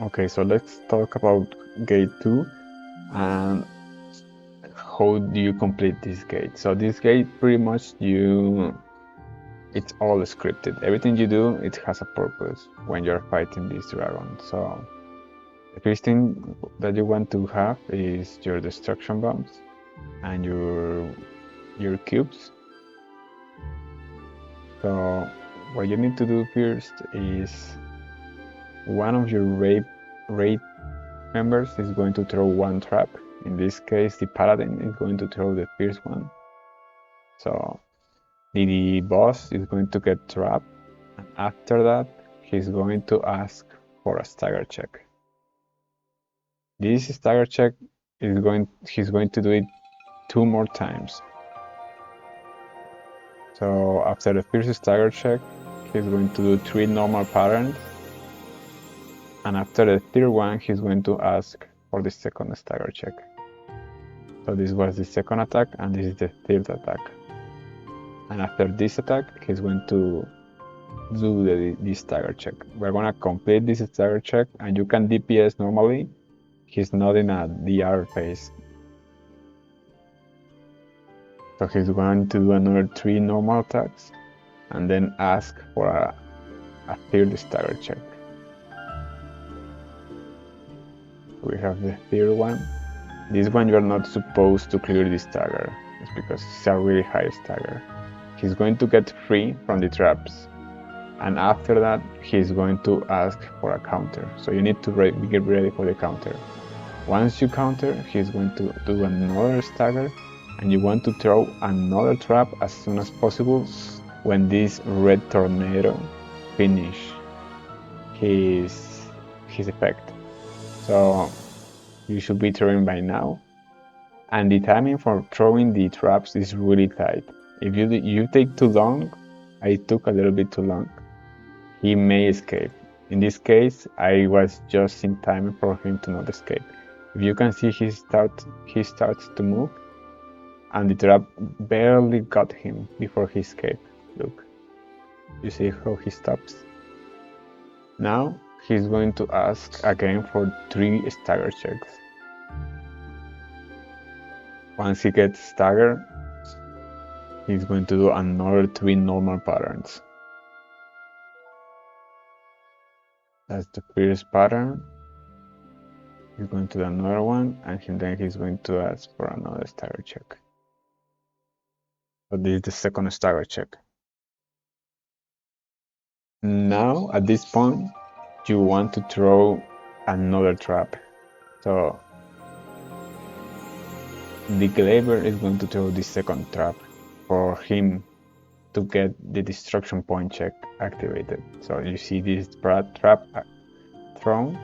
Okay, so let's talk about gate 2 and how do you complete this gate. So this gate pretty much it's all scripted. Everything you do, it has a purpose when you're fighting this dragon. So the first thing that you want to have is your destruction bombs and your cubes. So what you need to do first is one of your raid members is going to throw one trap. In this case, the paladin is going to throw the first one. So the boss is going to get trapped, and after that, he's going to ask for a stagger check. This stagger check he's going to do it 2 more times. So after the first stagger check, he's going to do 3 normal patterns, and after the third one, he's going to ask for the second stagger check. So this was the second attack, and this is the third attack. And after this attack, he's going to do the stagger check. We're gonna complete this stagger check, and you can DPS normally. He's not in a DR phase. So he's going to do another 3 normal attacks, and then ask for a third stagger check. We have the third one. This one you're not supposed to clear the stagger. It's because it's a really high stagger. He's going to get free from the traps. And after that, he's going to ask for a counter. So you need to get ready for the counter. Once you counter, he's going to do another stagger, and you want to throw another trap as soon as possible when this red tornado finish his effect. So you should be throwing by now. And the timing for throwing the traps is really tight. If you take too long, I took a little bit too long, he may escape. In this case, I was just in time for him to not escape. If you can see, he starts to move, and the trap barely got him before he escaped. Look, you see how he stops? Now he's going to ask again for 3 stagger checks. Once he gets staggered, he's going to do another 3 normal patterns. That's the first pattern. He's going to do another one, and then he's going to ask for another stagger check. So this is the second stagger check. Now, at this point, you want to throw another trap. So the Glaber is going to throw the second trap for him to get the destruction point check activated. So you see this trap thrown.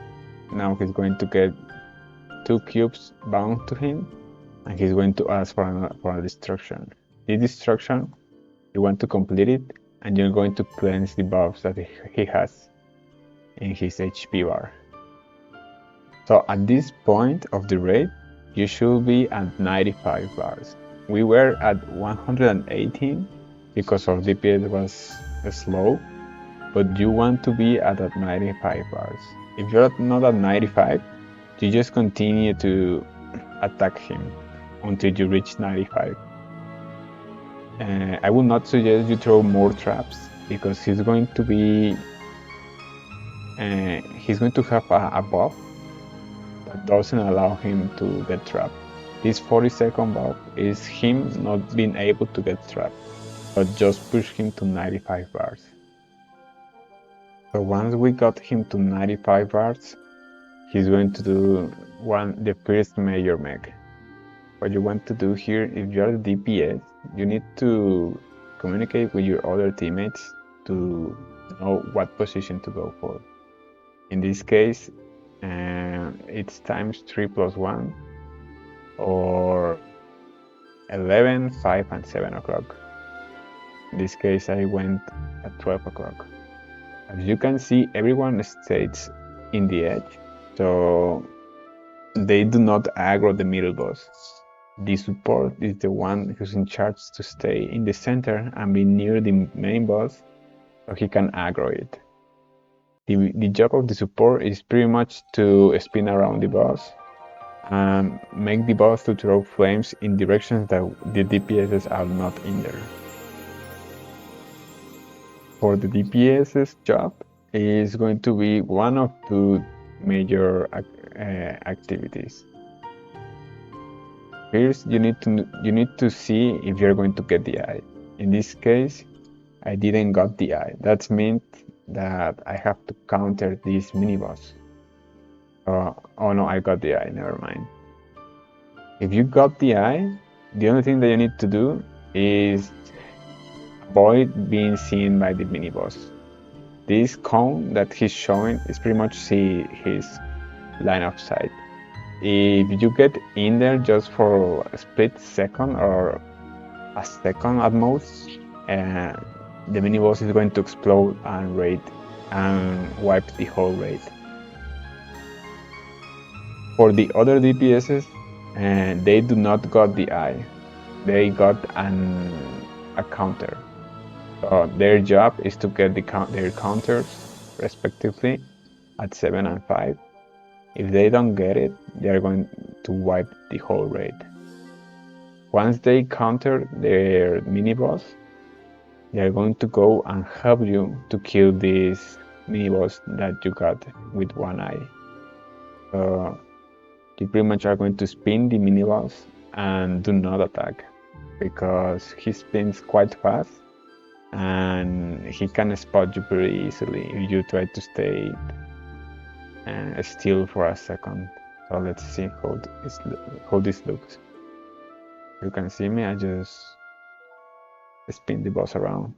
Now he's going to get 2 cubes bound to him, and he's going to ask for a destruction. This destruction, you want to complete it, and you're going to cleanse the buffs that he has in his HP bar. So at this point of the raid, you should be at 95 bars. We were at 118 because our DPS was slow, but you want to be at 95 bars. If you're not at 95, you just continue to attack him until you reach 95. I would not suggest you throw more traps, because he's going to have a buff that doesn't allow him to get trapped. This 40-second buff is him not being able to get trapped, but just push him to 95 bars. So once we got him to 95 bars, he's going to do the first major mech. What you want to do here, if you're the DPS, you need to communicate with your other teammates to know what position to go for. In this case, it's times 3+1, or 11, 5, and 7 o'clock. In this case, I went at 12 o'clock. As you can see, everyone stays in the edge, so they do not aggro the middle boss. The support is the one who's in charge to stay in the center and be near the main boss, so he can aggro it. The job of the support is pretty much to spin around the boss and make the boss to throw flames in directions that the DPSs are not in there. For the DPS's job is going to be one of two major activities. First, you need to see if you're going to get the eye. In this case, I didn't got the eye. That means that I have to counter this mini boss. Oh no, I got the eye. Never mind. If you got the eye, the only thing that you need to do is avoid being seen by the mini boss. This cone that he's showing is pretty much his line of sight. If you get in there just for a split second or a second at most, the mini boss is going to explode and wipe the whole raid. For the other DPSs, they do not got the eye. They got a counter. So their job is to get their counters respectively at 7 and 5. If they don't get it, they are going to wipe the whole raid. Once they counter their mini boss, they are going to go and help you to kill this mini boss that you got with one eye. So you pretty much are going to spin the mini boss and do not attack, because he spins quite fast and he can spot you pretty easily if you try to stay still for a second. So let's see how this looks. You can see me, I just spin the boss around.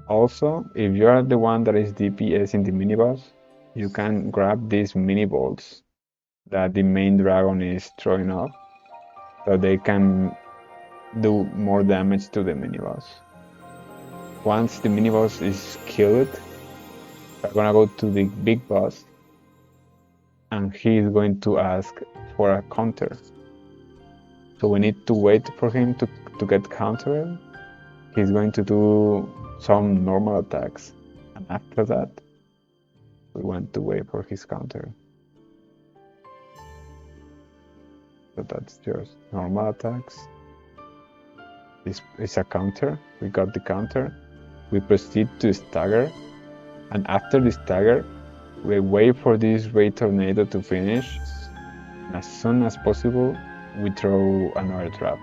Also, if you are the one that is DPS in the mini boss, you can grab these mini bolts that the main dragon is throwing off, so they can do more damage to the mini boss. Once the mini boss is killed, we're gonna go to the big boss, and he is going to ask for a counter. So we need to wait for him to get countered. He's going to do some normal attacks, and after that, we want to wait for his counter. So that's just normal attacks. This is a counter. We got the counter. We proceed to stagger, and after the stagger, we wait for this raid tornado to finish, and as soon as possible, we throw another trap.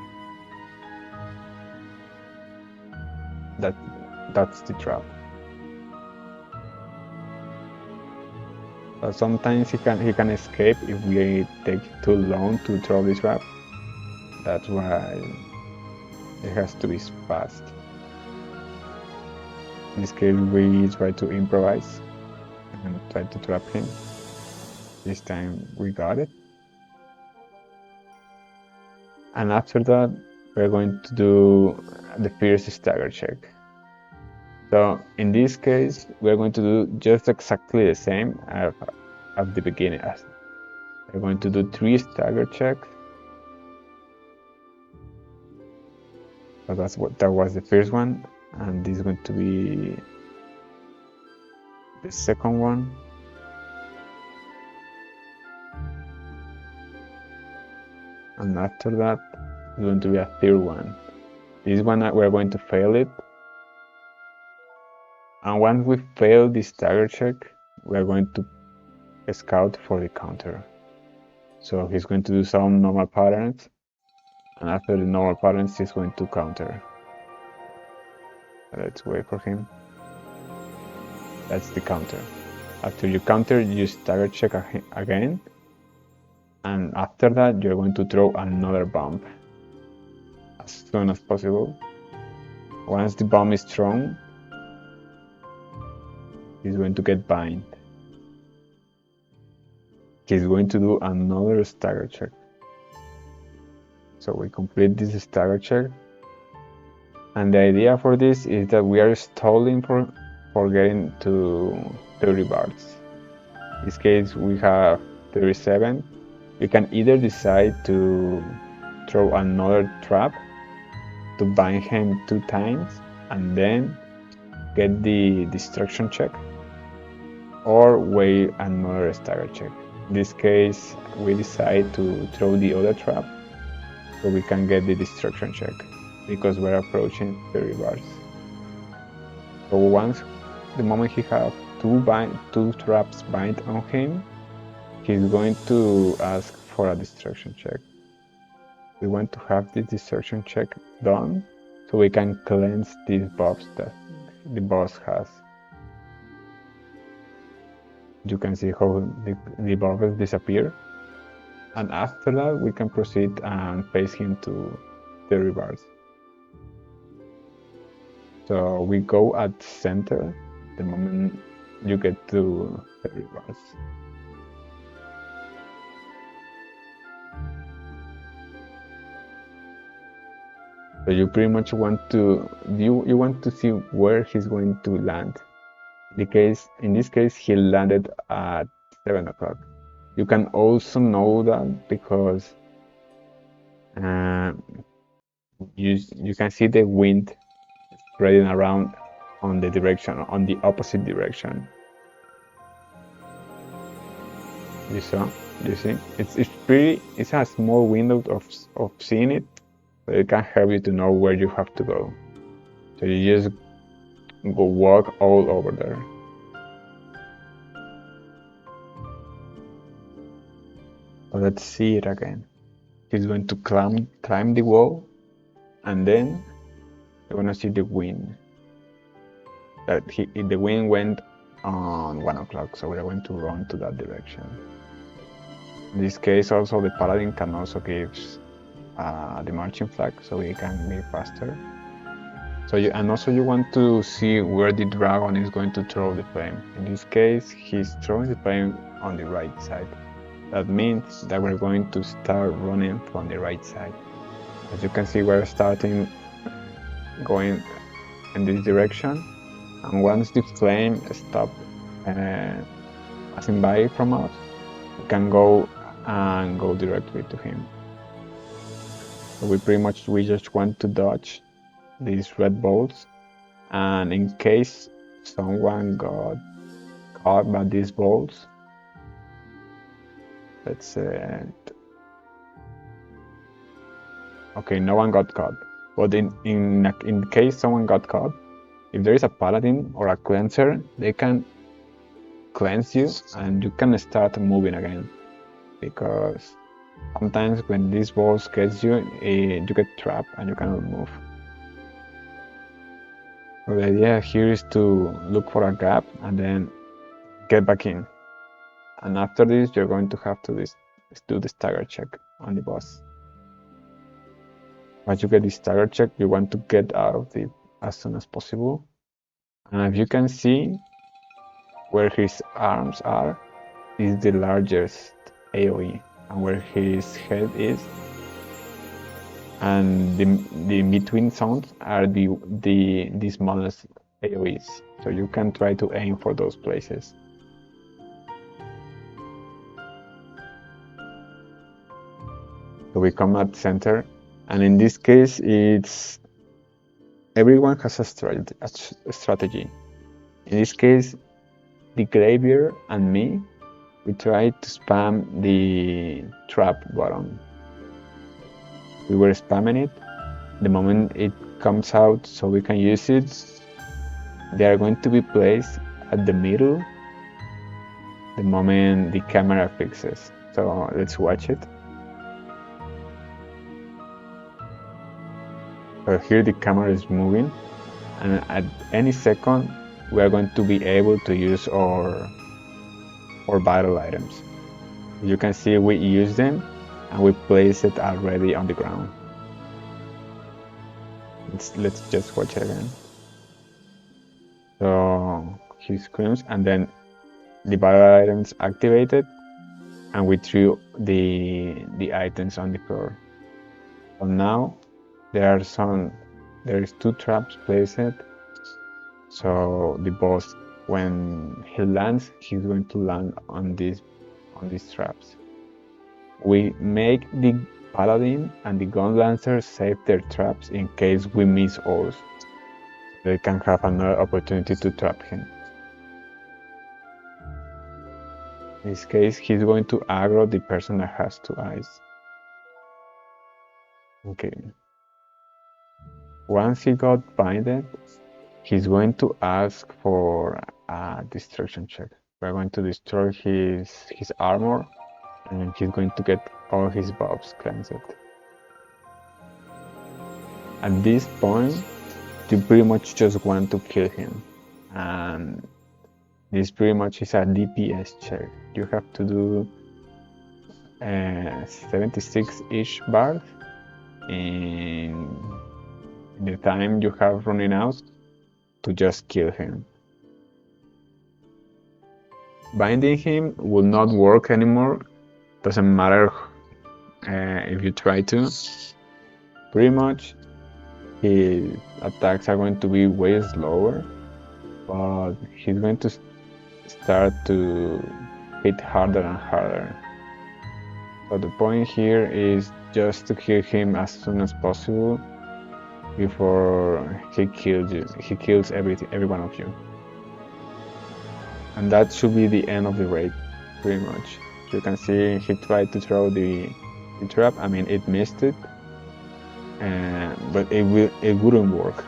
That's the trap. Sometimes he can escape if we take too long to throw this trap. That's why it has to be fast. In this case, we try to improvise and try to trap him. This time we got it. And after that, we're going to do the first stagger check. So in this case, we're going to do just exactly the same as at the beginning. We're going to do 3 stagger checks. So that was the first one, and this is going to be the second one. And after that, it's going to be a third one. This one we're going to fail it. And once we fail this stagger check, we're going to scout for the counter. So he's going to do some normal patterns, and after the normal patterns, he's going to counter. Let's wait for him. That's the counter. After you counter, you stagger check again, and after that, you're going to throw another bomb as soon as possible. Once the bomb is thrown, he's going to get bind. He's going to do another stagger check. So we complete this stagger check. And the idea for this is that we are stalling for getting to 30 bars. In this case, we have 37. We can either decide to throw another trap to bind him 2 times and then get the destruction check, or wait another stagger check. In this case, we decide to throw the other trap so we can get the destruction check because we're approaching 30 bars. So once the moment he have two traps bind on him, he's going to ask for a destruction check. We want to have this destruction check done so we can cleanse these buffs that the boss has. You can see how the buffs disappear, and after that we can proceed and face him to 30 bars. So we go at center the moment you get to 30 bars. So you pretty much want to you want to see where he's going to land. In this case, he landed at 7 o'clock. You can also know that because you can see the wind spreading around on the opposite direction. You see, it's a small window of seeing it, but it can help you to know where you have to go. So you just go walk all over there. So let's see it again. He's going to climb the wall, and then you're gonna see the wind. The wind went on 1 o'clock, so we're going to run to that direction. In this case, also the paladin can also give the marching flag, so we can be faster. And also you want to see where the dragon is going to throw the flame. In this case, he's throwing the flame on the right side. That means that we're going to start running from the right side. As you can see, we're starting going in this direction, and once the flame stops passing by from us, we can go directly to him. So we just want to dodge these red bolts, and in case someone got caught by these bolts, let's say, okay, no one got caught. But in case someone got caught, if there is a paladin or a cleanser, they can cleanse you and you can start moving again. Because sometimes when these balls get you, you get trapped and you cannot move. So the idea here is to look for a gap and then get back in. And after this, you're going to have to do the stagger check on the boss. Once you get the stagger check, you want to get out of it as soon as possible. And if you can see where his arms are, is the largest AoE, and where his head is, and the between zones are the smallest AoEs. So you can try to aim for those places. So we come at center, and in this case, everyone has a strategy. In this case, the Graveyard and me, we try to spam the trap button. We were spamming it. The moment it comes out so we can use it, they are going to be placed at the middle the moment the camera fixes. So let's watch it. So here the camera is moving, and at any second we are going to be able to use our battle items. You can see we use them and we place it already on the ground. Let's just watch it again. So he screams, and then the battle items activated, and we threw the items on the floor. So now there is 2 traps placed. So the boss, when he lands, he's going to land on these traps. We make the paladin and the gun lancer save their traps in case we miss ours. They can have another opportunity to trap him. In this case, he's going to aggro the person that has 2 eyes. Okay. Once he got binded, he's going to ask for a destruction check. We're going to destroy his armor, and he's going to get all his buffs cleansed. At this point, you pretty much just want to kill him, and this pretty much is a DPS check. You have to do 76-ish bars in the time you have running out to just kill him. Binding him will not work anymore. Doesn't matter if you try to. Pretty much his attacks are going to be way slower, but he's going to start to hit harder and harder. So the point here is just to kill him as soon as possible before he kills you. He kills every one of you. And that should be the end of the raid, pretty much. You can see he tried to throw the trap. I mean, it missed it, but it wouldn't work.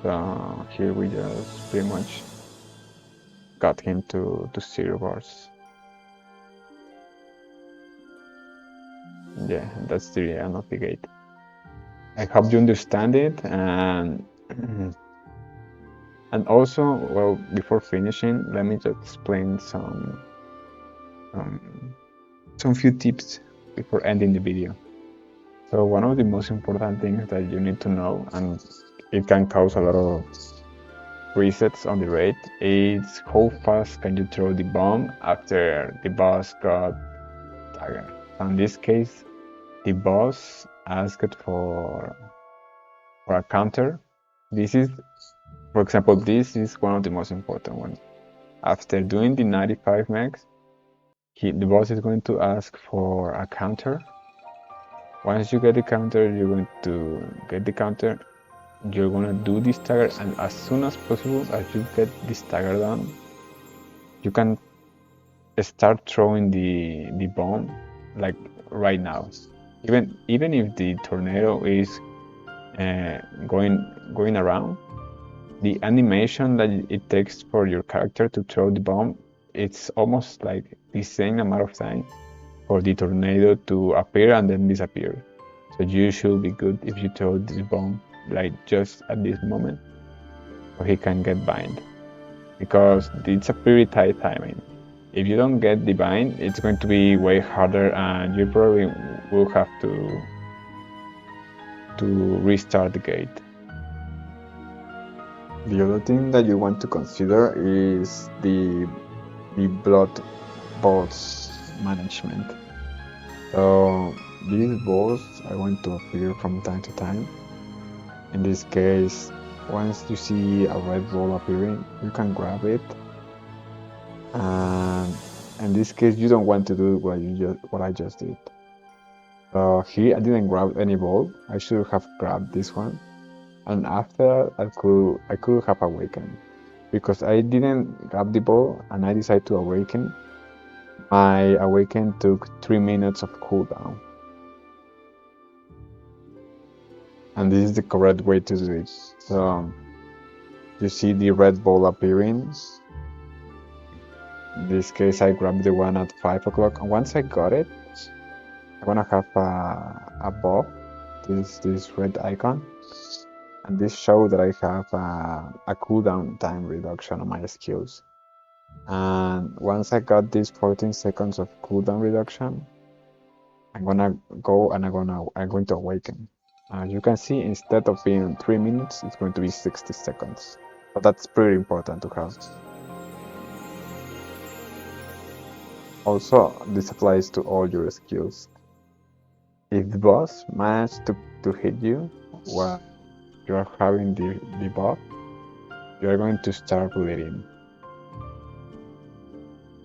So here we just pretty much got him to 0 bars. Yeah, that's the end of the gate. I hope you understand it, and also, well, before finishing, let me just explain some few tips before ending the video. So one of the most important things that you need to know, and it can cause a lot of resets on the raid, is how fast can you throw the bomb after the boss got staggered. In this case, the boss asked for a counter. This is, for example, this is one of the most important ones. After doing the 95 megs, the boss is going to ask for a counter. Once you get the counter, you're going to get the counter. You're going to do the stagger, and as soon as possible, as you get the stagger done, you can start throwing the bomb like right now. Even if the tornado is going around, the animation that it takes for your character to throw the bomb, it's almost like the same amount of time for the tornado to appear and then disappear. So you should be good if you throw this bomb like just at this moment, so he can get bind, because it's a pretty tight timing. If you don't get the bind, it's going to be way harder, and you probably will have to restart the gate. The other thing that you want to consider is the blood balls management. So these balls are going to appear from time to time. In this case, once you see a red ball appearing, you can grab it. And in this case, you don't want to do what I just did. So here I didn't grab any ball. I should have grabbed this one. And after I could have awakened, because I didn't grab the ball and I decided to awaken. My awaken took 3 minutes of cooldown, and this is the correct way to do it. So you see the red ball appearing. In this case, I grabbed the one at 5 o'clock, and once I got it, I'm gonna have a buff, this red icon. And this shows that I have a cooldown time reduction on my skills. And once I got this 14 seconds of cooldown reduction, I'm gonna go and I'm going to awaken. You can see, instead of being 3 minutes, it's going to be 60 seconds. So that's pretty important to have. Also, this applies to all your skills. If the boss managed to hit you while you are having the buff, you are going to start bleeding.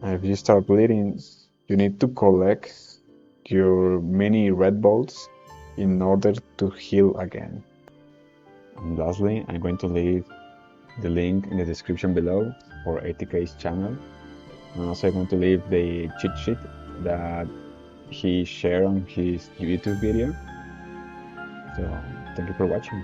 And if you start bleeding, you need to collect your many red balls in order to heal again. And lastly, I'm going to leave the link in the description below for ATK's channel. And also I'm going to leave the cheat sheet that he shared on his YouTube video. So thank you for watching.